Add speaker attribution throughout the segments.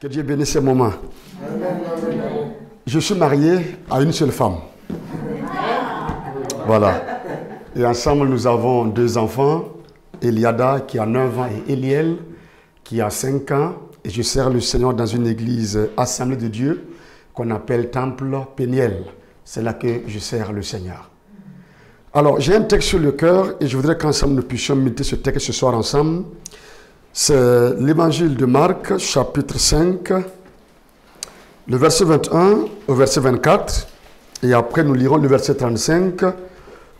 Speaker 1: Dieu bénisse ce moment. Je suis marié à une seule femme. Voilà. Et ensemble, nous avons 2 enfants. Eliada qui a 9 ans et Eliel qui a 5 ans. Et je sers le Seigneur dans une église Assemblée de Dieu qu'on appelle Temple Péniel. C'est là que je sers le Seigneur. Alors, j'ai un texte sur le cœur et je voudrais qu'ensemble nous puissions méditer ce texte ce soir ensemble. C'est l'évangile de Marc, chapitre 5, le verset 21 au verset 24. Et après, nous lirons le verset 35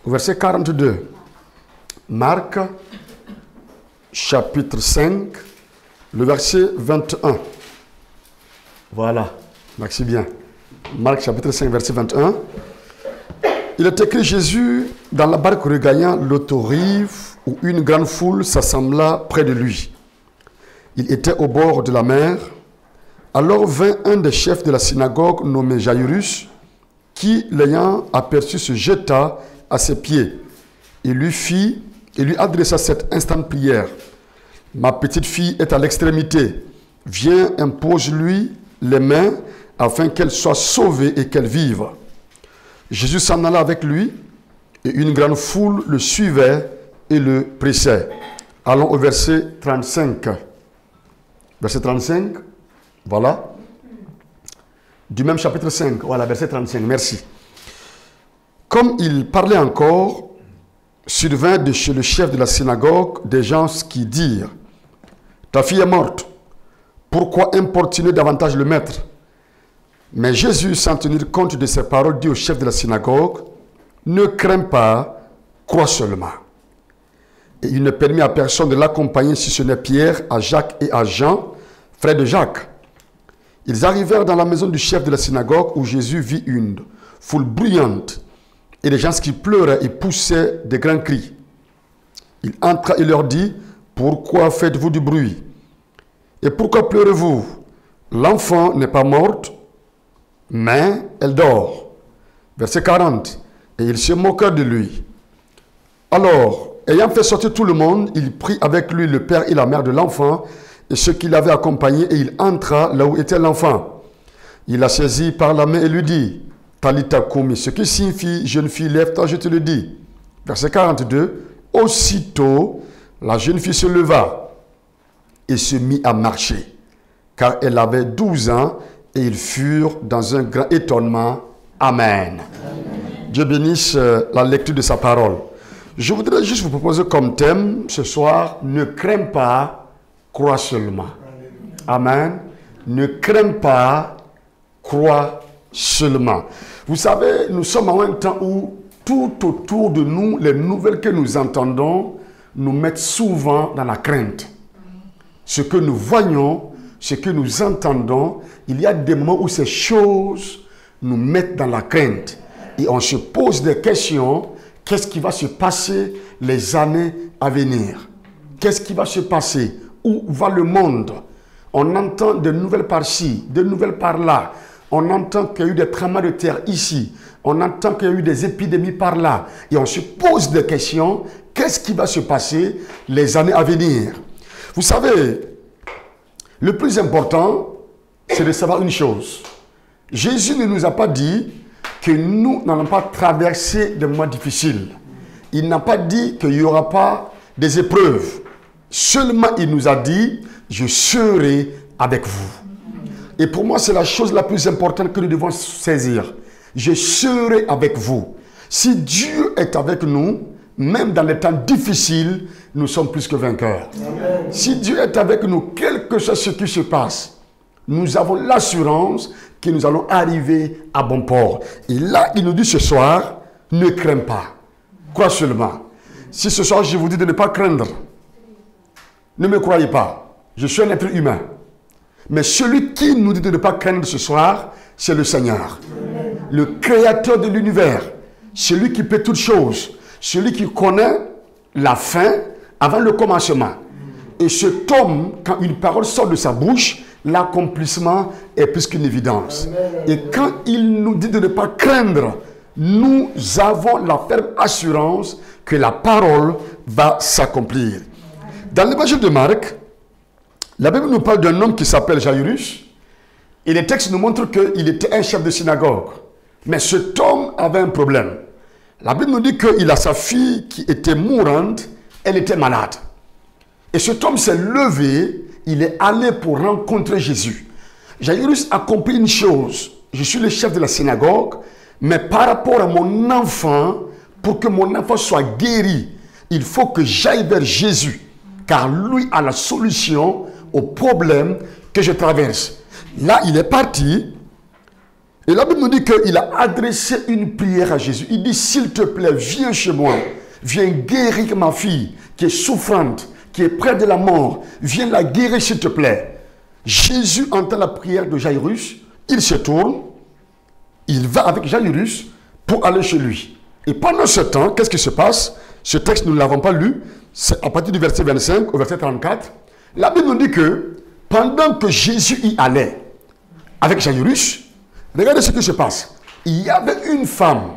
Speaker 1: au verset 42. Marc, chapitre 5, le verset 21. Voilà, merci bien. Marc, chapitre 5, verset 21. Il est écrit: Jésus, dans la barque regagnant l'autre rive, où une grande foule s'assembla près de lui. Il était au bord de la mer. Alors vint un des chefs de la synagogue nommé Jairus, qui, l'ayant aperçu, se jeta à ses pieds et lui adressa cette instante prière: Ma petite fille est à l'extrémité. Viens, impose-lui les mains afin qu'elle soit sauvée et qu'elle vive. Jésus s'en alla avec lui et une grande foule le suivait et le pressait. Allons au verset 35. Verset 35, voilà. Du même chapitre 5, voilà, verset 35, merci. Comme il parlait encore, survint de chez le chef de la synagogue des gens qui dirent: Ta fille est morte, pourquoi importuner davantage le maître? Mais Jésus, sans tenir compte de ces paroles, dit au chef de la synagogue: Ne crains pas, crois seulement. Et il ne permit à personne de l'accompagner, si ce n'est Pierre, à Jacques et à Jean, frères de Jacques. Ils arrivèrent dans la maison du chef de la synagogue, où Jésus vit une foule bruyante et des gens qui pleuraient et poussaient de grands cris. Il entra et leur dit: Pourquoi faites-vous du bruit? Et pourquoi pleurez-vous? L'enfant n'est pas morte, mais elle dort. Verset 40. Et ils se moquèrent de lui. Alors, ayant fait sortir tout le monde, il prit avec lui le père et la mère de l'enfant et ceux qui l'avaient accompagné, et il entra là où était l'enfant. Il la saisit par la main et lui dit: Talita koumi, ce qui signifie: jeune fille, lève-toi, je te le dis. Verset 42. Aussitôt, la jeune fille se leva et se mit à marcher, car elle avait 12 ans, et ils furent dans un grand étonnement. Amen. Dieu bénisse la lecture de sa parole. Je voudrais juste vous proposer comme thème ce soir: ne crains pas, crois seulement. Amen. Ne crains pas, crois seulement. Vous savez, nous sommes en un temps où tout autour de nous, les nouvelles que nous entendons nous mettent souvent dans la crainte. Ce que nous voyons, ce que nous entendons, il y a des moments où ces choses nous mettent dans la crainte. Et on se pose des questions. Qu'est-ce qui va se passer les années à venir? Qu'est-ce qui va se passer? Où va le monde? On entend de nouvelles par-ci, de nouvelles par-là. On entend qu'il y a eu des tremblements de terre ici. On entend qu'il y a eu des épidémies par-là. Et on se pose des questions. Qu'est-ce qui va se passer les années à venir? Vous savez, le plus important, c'est de savoir une chose. Jésus ne nous a pas dit que nous n'allons pas traverser des moments difficiles. Il n'a pas dit qu'il n'y aura pas des épreuves. Seulement, il nous a dit: je serai avec vous. Et pour moi, c'est la chose la plus importante que nous devons saisir. Je serai avec vous. Si Dieu est avec nous, même dans les temps difficiles, nous sommes plus que vainqueurs. Amen. Si Dieu est avec nous, quel que soit ce qui se passe, nous avons l'assurance que nous allons arriver à bon port. Et là, il nous dit ce soir: ne crains pas, crois seulement. Si ce soir je vous dis de ne pas craindre, ne me croyez pas, je suis un être humain. Mais celui qui nous dit de ne pas craindre ce soir, c'est le Seigneur. Amen. Le créateur de l'univers, celui qui peut toutes choses, celui qui connaît la fin avant le commencement. Et cet homme, quand une parole sort de sa bouche, l'accomplissement est plus qu'une évidence. Amen. Et quand il nous dit de ne pas craindre, nous avons la ferme assurance que la parole va s'accomplir. Dans l'évangile de Marc, la Bible nous parle d'un homme qui s'appelle Jairus. Et les textes nous montrent qu'il était un chef de synagogue. Mais cet homme avait un problème. La Bible nous dit qu'il a sa fille qui était mourante, elle était malade. Et cet homme s'est levé, il est allé pour rencontrer Jésus. Jairus a compris une chose, je suis le chef de la synagogue, mais par rapport à mon enfant, pour que mon enfant soit guéri, il faut que j'aille vers Jésus, car lui a la solution au problème que je traverse. Là, il est parti, et la Bible nous dit qu'il a adressé une prière à Jésus. Il dit, s'il te plaît, viens chez moi, viens guérir ma fille qui est souffrante, qui est près de la mort, viens la guérir s'il te plaît. Jésus entend la prière de Jairus, il se tourne, il va avec Jairus pour aller chez lui. Et pendant ce temps, qu'est-ce qui se passe? Ce texte, nous ne l'avons pas lu, c'est à partir du verset 25 au verset 34. La Bible nous dit que pendant que Jésus y allait avec Jairus, regardez ce qui se passe. Il y avait une femme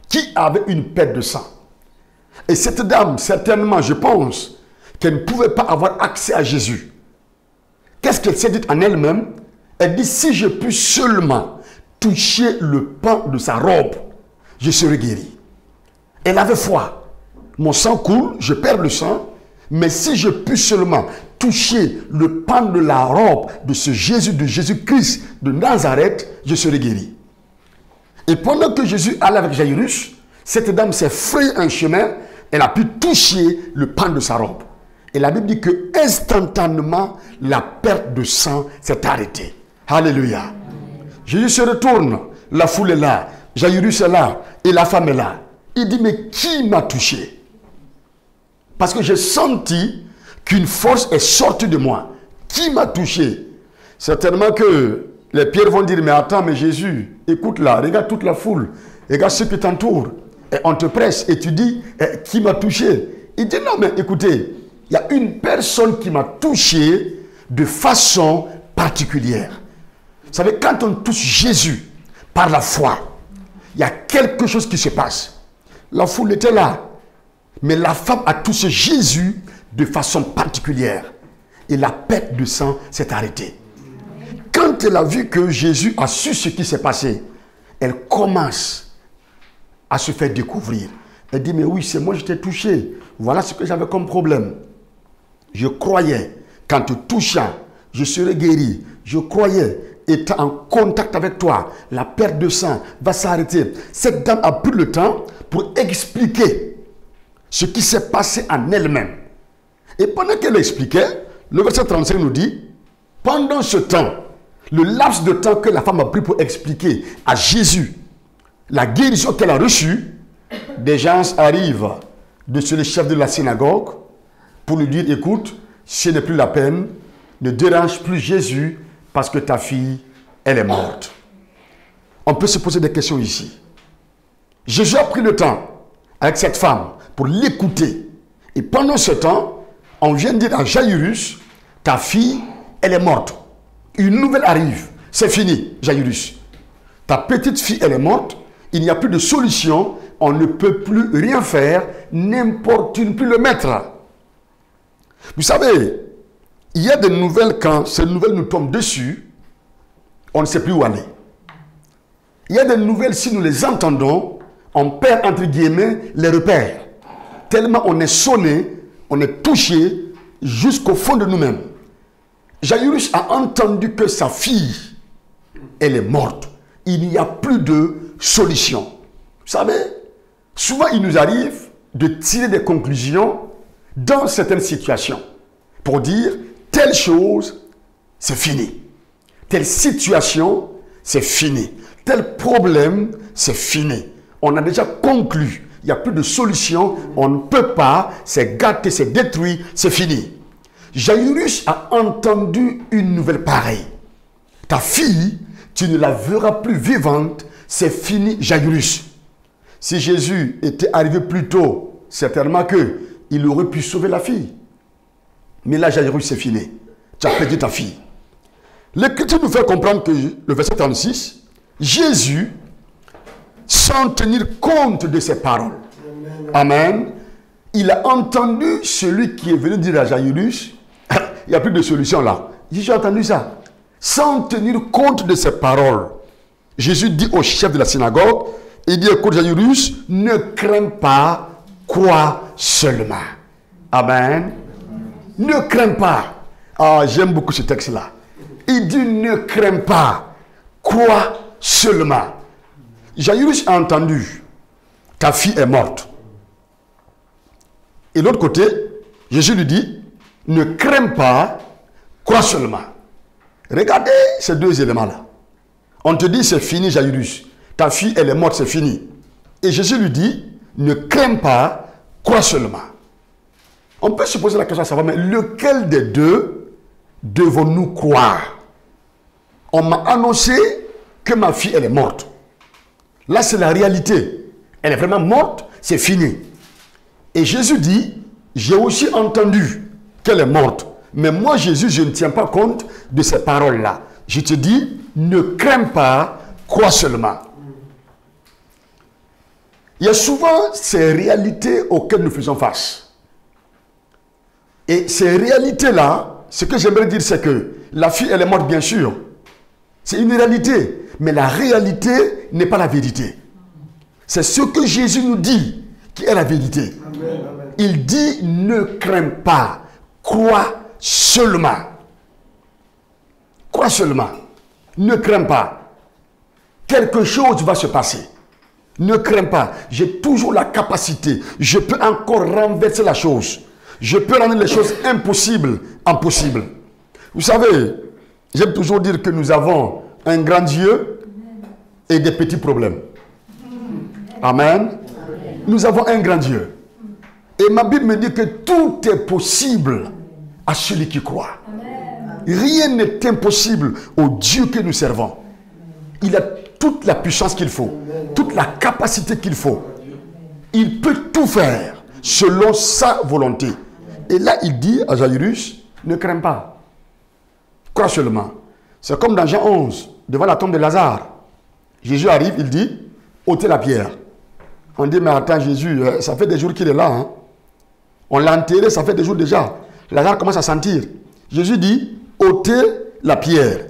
Speaker 1: qui avait une perte de sang. Et cette dame, certainement, je pense, qu'elle ne pouvait pas avoir accès à Jésus. Qu'est-ce qu'elle s'est dit en elle-même? Elle dit, si je puis seulement toucher le pan de sa robe, je serai guéri. Elle avait foi. Mon sang coule, je perds le sang, mais si je puis seulement toucher le pan de la robe de ce Jésus, de Jésus-Christ de Nazareth, je serai guéri. Et pendant que Jésus allait avec Jairus, cette dame s'est frayé un chemin, elle a pu toucher le pan de sa robe. Et la Bible dit que instantanément, la perte de sang s'est arrêtée. Alléluia. Jésus se retourne, la foule est là, Jairus est là, et la femme est là. Il dit, mais qui m'a touché? Parce que j'ai senti qu'une force est sortie de moi. Qui m'a touché? Certainement que les pierres vont dire, mais attends, mais Jésus, écoute là, regarde toute la foule, regarde ceux qui t'entourent, et on te presse, et tu dis, qui m'a touché? Il dit, non, mais écoutez, il y a une personne qui m'a touché de façon particulière. Vous savez, quand on touche Jésus par la foi, il y a quelque chose qui se passe. La foule était là, mais la femme a touché Jésus de façon particulière. Et la perte de sang s'est arrêtée. Quand elle a vu que Jésus a su ce qui s'est passé, elle commence à se faire découvrir. Elle dit, mais oui, c'est moi, je t'ai touché. Voilà ce que j'avais comme problème. Je croyais qu'en te touchant, je serais guéri. Je croyais, étant en contact avec toi, la perte de sang va s'arrêter. Cette dame a pris le temps pour expliquer ce qui s'est passé en elle-même. Et pendant qu'elle expliquait, le verset 35 nous dit, pendant ce temps, le laps de temps que la femme a pris pour expliquer à Jésus la guérison qu'elle a reçue, des gens arrivent de chez le chef de la synagogue pour lui dire, écoute, ce n'est plus la peine, ne dérange plus Jésus parce que ta fille, elle est morte. On peut se poser des questions ici. Jésus a pris le temps avec cette femme pour l'écouter. Et pendant ce temps, on vient de dire à Jairus, ta fille, elle est morte. Une nouvelle arrive. C'est fini, Jairus. Ta petite fille, elle est morte. Il n'y a plus de solution. On ne peut plus rien faire. N'importe où, plus le mettre. Vous savez, il y a des nouvelles, quand ces nouvelles nous tombent dessus, on ne sait plus où aller. Il y a des nouvelles, si nous les entendons, on perd, entre guillemets, les repères. Tellement on est sonné, on est touché jusqu'au fond de nous-mêmes. Jairus a entendu que sa fille, elle est morte. Il n'y a plus de solution. Vous savez, souvent il nous arrive de tirer des conclusions dans certaines situations pour dire telle chose, c'est fini. Telle situation, c'est fini. Tel problème, c'est fini. On a déjà conclu. Il n'y a plus de solution. On ne peut pas. C'est gâté, c'est détruit, c'est fini. Jairus a entendu une nouvelle pareille. Ta fille, tu ne la verras plus vivante. C'est fini, Jairus. Si Jésus était arrivé plus tôt, certainement qu'il aurait pu sauver la fille. Mais là, Jairus, c'est fini. Tu as perdu ta fille. L'Écriture nous fait comprendre que le verset 36, Jésus, sans tenir compte de ses paroles, Amen, il a entendu celui qui est venu dire à Jairus, il n'y a plus de solution là. J'ai entendu ça. sans tenir compte de ses paroles, Jésus dit au chef de la synagogue, il dit, écoute Jairus, ne crains pas, crois seulement. Amen. Ne crains pas. Ah, j'aime beaucoup ce texte-là. Il dit, ne crains pas, crois seulement. Jairus a entendu, ta fille est morte. Et de l'autre côté, Jésus lui dit, ne crains pas, crois seulement. Regardez ces deux éléments-là. On te dit, c'est fini Jairus. Ta fille, elle est morte, c'est fini. Et Jésus lui dit, ne crains pas, crois seulement. On peut se poser la question à savoir, mais lequel des deux devons-nous croire? On m'a annoncé que ma fille, elle est morte. Là, c'est la réalité. Elle est vraiment morte, c'est fini. Et Jésus dit, j'ai aussi entendu qu'elle est morte. Mais moi, Jésus, je ne tiens pas compte de ces paroles-là. Je te dis, ne crains pas, crois seulement. Il y a souvent ces réalités auxquelles nous faisons face. Et ces réalités-là, ce que j'aimerais dire, c'est que la fille, elle est morte, bien sûr. C'est une réalité. Mais la réalité n'est pas la vérité. C'est ce que Jésus nous dit qui est la vérité. Amen. Il dit, ne crains pas, crois seulement. Crois seulement. Ne crains pas. Quelque chose va se passer. Ne crains pas. J'ai toujours la capacité. Je peux encore renverser la chose. Je peux rendre les choses impossibles en possible. Vous savez, j'aime toujours dire que nous avons un grand Dieu et des petits problèmes. Amen. Nous avons un grand Dieu. Et ma Bible me dit que tout est possible à celui qui croit. Rien n'est impossible au Dieu que nous servons. Il a toute la puissance qu'il faut, toute la capacité qu'il faut. Il peut tout faire selon sa volonté. Et là, il dit à Jairus, ne crains pas. Crois seulement. C'est comme dans Jean 11, devant la tombe de Lazare. Jésus arrive, il dit, ôtez la pierre. On dit, mais attends Jésus, ça fait des jours qu'il est là. Hein? On l'a enterré, ça fait des jours déjà. Lazare commence à sentir. Jésus dit, ôtez la pierre.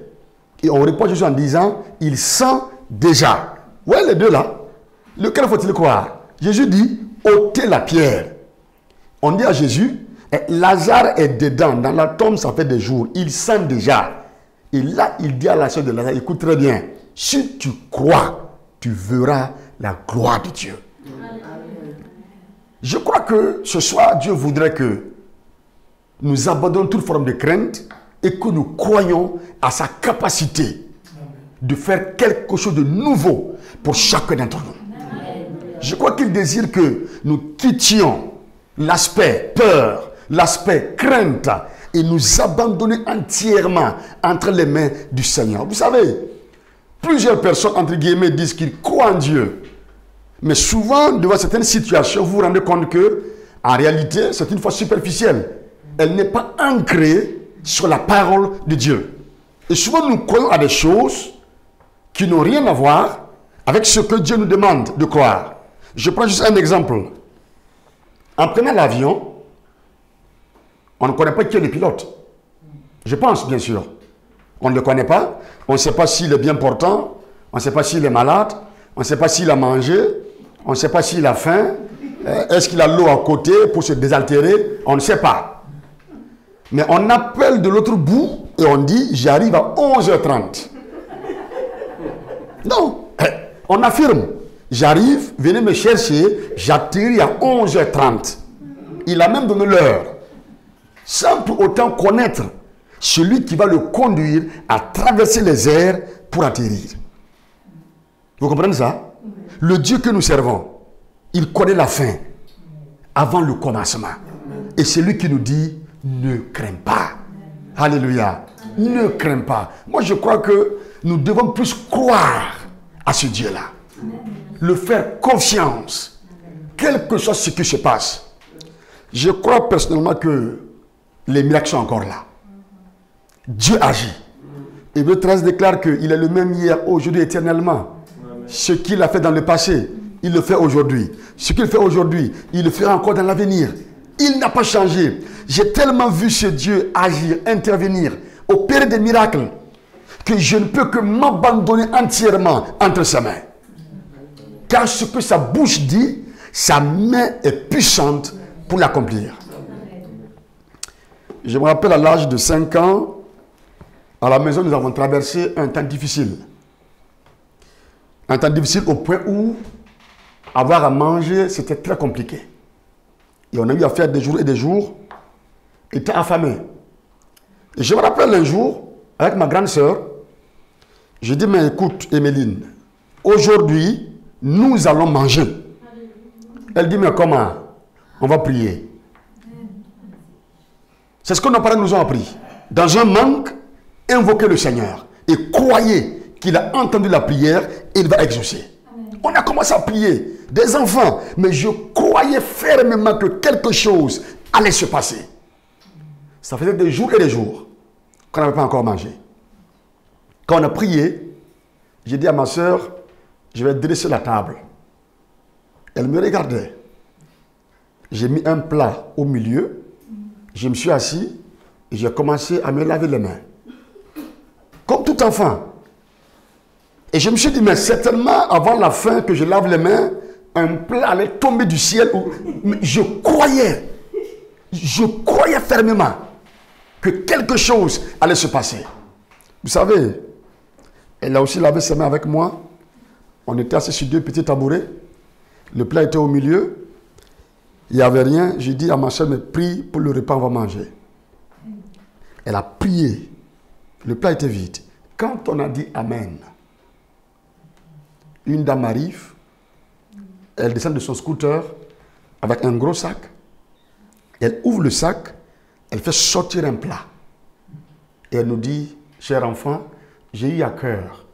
Speaker 1: Et on répond à Jésus en disant, il sent déjà. Ouais, les deux là. Lequel faut-il croire? Jésus dit, ôtez la pierre. On dit à Jésus, Lazare est dedans. Dans la tombe, ça fait des jours. Il sent déjà. Et là, il dit à la sœur de Lazare, écoute très bien. Si tu crois, tu verras la gloire de Dieu. Je crois que ce soir, Dieu voudrait que nous abandonnions toute forme de crainte et que nous croyons à sa capacité de faire quelque chose de nouveau pour chacun d'entre nous. Je crois qu'il désire que nous quittions l'aspect peur, l'aspect crainte et nous abandonner entièrement entre les mains du Seigneur. Vous savez, plusieurs personnes, entre guillemets, disent qu'ils croient en Dieu. Mais souvent, devant certaines situations, vous vous rendez compte que, en réalité, c'est une foi superficielle. Elle n'est pas ancrée sur la parole de Dieu. Et souvent, nous croyons à des choses qui n'ont rien à voir avec ce que Dieu nous demande de croire. Je prends juste un exemple. En prenant l'avion, on ne connaît pas qui est le pilote. Je pense, bien sûr. On ne le connaît pas. On ne sait pas s'il est bien portant. On ne sait pas s'il est malade. On ne sait pas s'il a mangé. On ne sait pas s'il a faim. Est-ce qu'il a l'eau à côté pour se désaltérer? On ne sait pas. Mais on appelle de l'autre bout et on dit, j'arrive à 11h30. Non. On affirme, j'arrive, venez me chercher, j'atterris à 11h30. Il a même donné l'heure. Sans pour autant connaître celui qui va le conduire à traverser les airs pour atterrir. Vous comprenez ça? Le Dieu que nous servons, il connaît la fin avant le commencement. Et c'est lui qui nous dit, ne crains pas. Alléluia. Ne crains pas. Moi, je crois que nous devons plus croire à ce Dieu-là. Le faire confiance. Quel que soit ce qui se passe. Je crois personnellement que les miracles sont encore là. Dieu agit. Hébreux 13 déclare qu'il est le même hier, aujourd'hui, éternellement. Ce qu'il a fait dans le passé, il le fait aujourd'hui. Ce qu'il fait aujourd'hui, il le fera encore dans l'avenir. Il n'a pas changé. J'ai tellement vu ce Dieu agir, intervenir, opérer des miracles. que je ne peux que m'abandonner entièrement entre ses mains. Car ce que sa bouche dit, sa main est puissante pour l'accomplir. Je me rappelle à l'âge de 5 ans, à la maison, nous avons traversé un temps difficile. Un temps difficile au point où avoir à manger, c'était très compliqué. Et on a eu à faire des jours et des jours, étant affamé. Et je me rappelle un jour, avec ma grande sœur, j'ai dit, mais écoute, Emeline, aujourd'hui, nous allons manger. Elle dit, mais comment? On va prier. C'est ce que nos parents nous ont appris. Dans un manque, invoquez le Seigneur et croyez qu'il a entendu la prière et il va exaucer. On a commencé à prier, des enfants, mais je croyais fermement que quelque chose allait se passer. Ça faisait des jours et des jours qu'on n'avait pas encore mangé. Quand on a prié, j'ai dit à ma soeur, je vais dresser la table. Elle me regardait. J'ai mis un plat au milieu, je me suis assis et j'ai commencé à me laver les mains. Comme tout enfant. Et je me suis dit, mais certainement, avant la fin que je lave les mains, un plat allait tomber du ciel. Mais je croyais fermement que quelque chose allait se passer. Vous savez, elle a aussi lavé ses mains avec moi. On était assis sur 2 petits tabourets. Le plat était au milieu. Il n'y avait rien. J'ai dit à ma soeur, mais prie pour le repas, on va manger. Elle a prié. Le plat était vide. Quand on a dit Amen, une dame arrive, elle descend de son scooter avec un gros sac, elle ouvre le sac, elle fait sortir un plat. Et elle nous dit, cher enfant, j'ai eu à cœur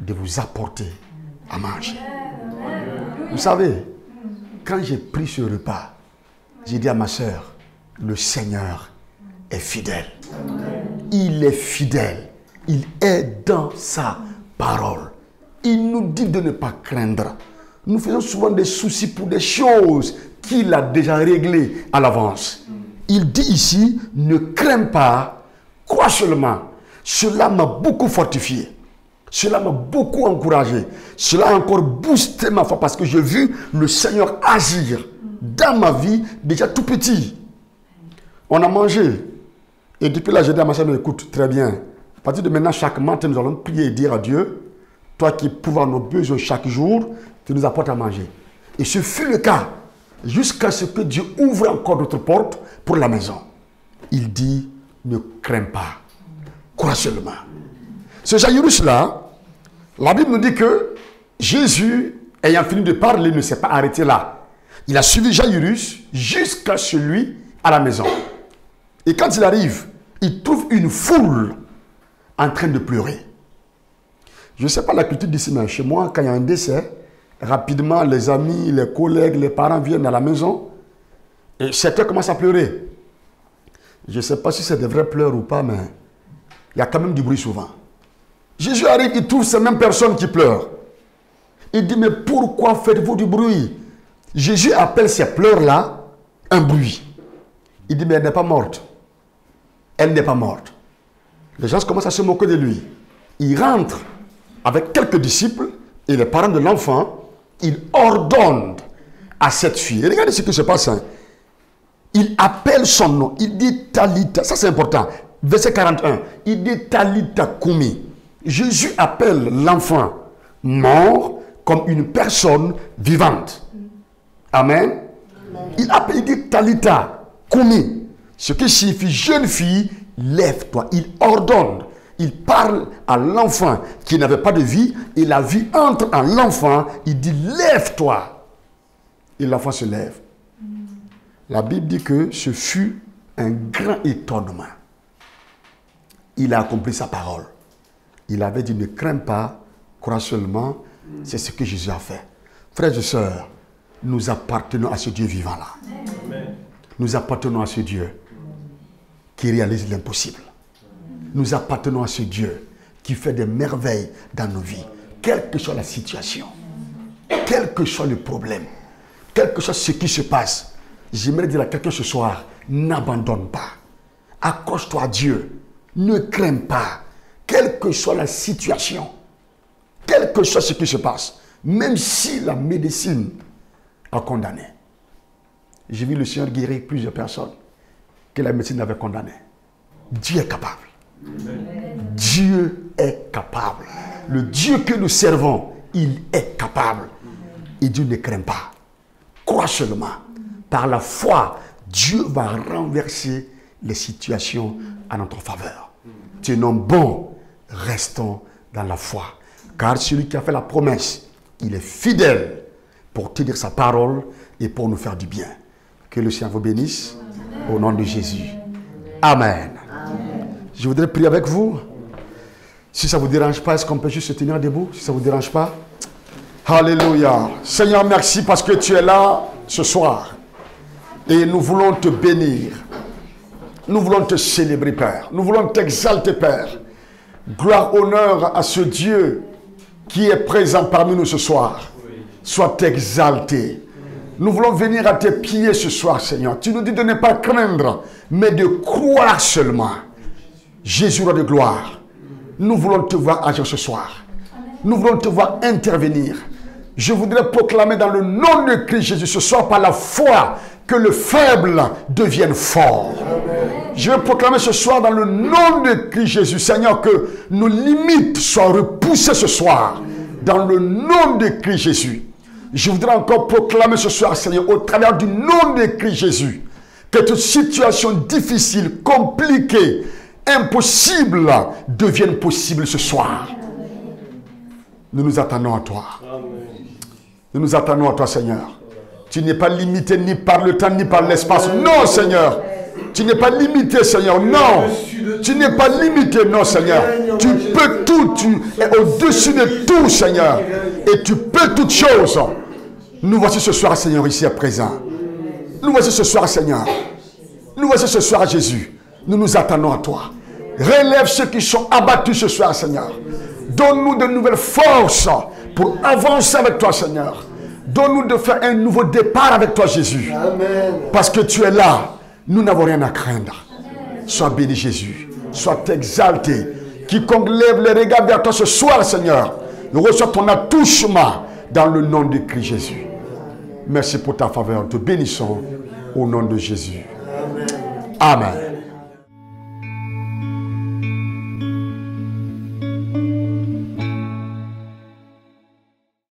Speaker 1: de vous apporter à manger. Vous savez, quand j'ai pris ce repas, j'ai dit à ma soeur, le Seigneur est fidèle. Il est fidèle. Il est dans sa parole. Il nous dit de ne pas craindre. Nous faisons souvent des soucis pour des choses qu'il a déjà réglées à l'avance. Il dit ici, ne crains pas, crois seulement. Cela m'a beaucoup fortifié. Cela m'a beaucoup encouragé. Cela a encore boosté ma foi parce que j'ai vu le Seigneur agir dans ma vie déjà tout petit. On a mangé. Et depuis là, j'ai dit à ma soeur, écoute, très bien. À partir de maintenant, chaque matin, nous allons prier et dire à Dieu, toi qui pourvois nos besoins chaque jour, tu nous apportes à manger. Et ce fut le cas, jusqu'à ce que Dieu ouvre encore d'autres portes pour la maison. Il dit, ne crains pas, crois seulement. Ce Jairus-là, la Bible nous dit que Jésus, ayant fini de parler, ne s'est pas arrêté là. Il a suivi Jairus jusqu'à celui à la maison. Et quand il arrive, il trouve une foule en train de pleurer. Je ne sais pas la culture d'ici, mais chez moi, quand il y a un décès, rapidement, les amis, les collègues, les parents viennent à la maison et certains commencent à pleurer. Je ne sais pas si c'est des vrais pleurs ou pas, mais il y a quand même du bruit souvent. Jésus arrive, il trouve ces mêmes personnes qui pleurent. Il dit, mais pourquoi faites-vous du bruit? Jésus appelle ces pleurs-là un bruit. Il dit, mais elle n'est pas morte. Elle n'est pas morte. Les gens commencent à se moquer de lui. Il rentre avec quelques disciples et les parents de l'enfant. Il ordonne à cette fille. Et regardez ce qui se passe. Hein. Il appelle son nom. Il dit Talita. Ça c'est important. Verset 41. Il dit Talita Kumi. Jésus appelle l'enfant mort comme une personne vivante. Amen. Il dit Talita Kumi. Ce qui signifie jeune fille, lève-toi. Il ordonne. Il parle à l'enfant qui n'avait pas de vie et la vie entre en l'enfant. Il dit lève-toi. Et l'enfant se lève. La Bible dit que ce fut un grand étonnement. Il a accompli sa parole. Il avait dit ne crains pas, crois seulement. C'est ce que Jésus a fait. Frères et sœurs, nous appartenons à ce Dieu vivant-là. Nous appartenons à ce Dieu qui réalise l'impossible. Nous appartenons à ce Dieu qui fait des merveilles dans nos vies. Quelle que soit la situation, quel que soit le problème, quel que soit ce qui se passe, j'aimerais dire à quelqu'un ce soir, n'abandonne pas. Accroche-toi à Dieu. Ne crains pas. Quelle que soit la situation, quel que soit ce qui se passe, même si la médecine a condamné. J'ai vu le Seigneur guérir plusieurs personnes que la médecine avait condamnées. Dieu est capable. Dieu est capable. Le Dieu que nous servons, il est capable. Et Dieu ne craint pas. Crois seulement. Par la foi, Dieu va renverser les situations à notre faveur. Tu es un homme bon, restons dans la foi. Car celui qui a fait la promesse, il est fidèle pour tenir sa parole et pour nous faire du bien. Que le Seigneur vous bénisse. Au nom de Jésus. Amen. Je voudrais prier avec vous. Si ça ne vous dérange pas, est-ce qu'on peut juste se tenir debout? Si ça ne vous dérange pas. Alléluia. Seigneur, merci parce que tu es là ce soir. Et nous voulons te bénir. Nous voulons te célébrer, Père. Nous voulons t'exalter, Père. Gloire, honneur à ce Dieu qui est présent parmi nous ce soir. Sois exalté. Nous voulons venir à tes pieds ce soir, Seigneur. Tu nous dis de ne pas craindre, mais de croire seulement. Jésus, roi de gloire, nous voulons te voir agir ce soir. Nous voulons te voir intervenir. Je voudrais proclamer dans le nom de Christ Jésus ce soir par la foi que le faible devienne fort. Je vais proclamer ce soir dans le nom de Christ Jésus, Seigneur, que nos limites soient repoussées ce soir. Dans le nom de Christ Jésus. Je voudrais encore proclamer ce soir, Seigneur, au travers du nom de Christ Jésus, que toute situation difficile, compliquée, impossible, devienne possible ce soir. Nous nous attendons à toi. Nous nous attendons à toi, Seigneur. Tu n'es pas limité ni par le temps, ni par l'espace. Non, Seigneur. Tu n'es pas limité, Seigneur. Non. Tu n'es pas limité, non, Seigneur. Tu peux tout. Tu es au-dessus de tout, Seigneur. Et tu peux toutes choses. Nous voici ce soir, Seigneur, ici à présent. Nous voici ce soir, Seigneur. Nous voici ce soir, Jésus. Nous nous attendons à toi. Relève ceux qui sont abattus ce soir, Seigneur. Donne-nous de nouvelles forces pour avancer avec toi, Seigneur. Donne-nous de faire un nouveau départ avec toi, Jésus. Amen. Parce que tu es là. Nous n'avons rien à craindre. Sois béni, Jésus. Sois exalté. Quiconque lève les regards vers toi ce soir, Seigneur, reçois ton attouchement dans le nom de Christ Jésus. Merci pour ta faveur. Te bénissons au nom de Jésus. Amen.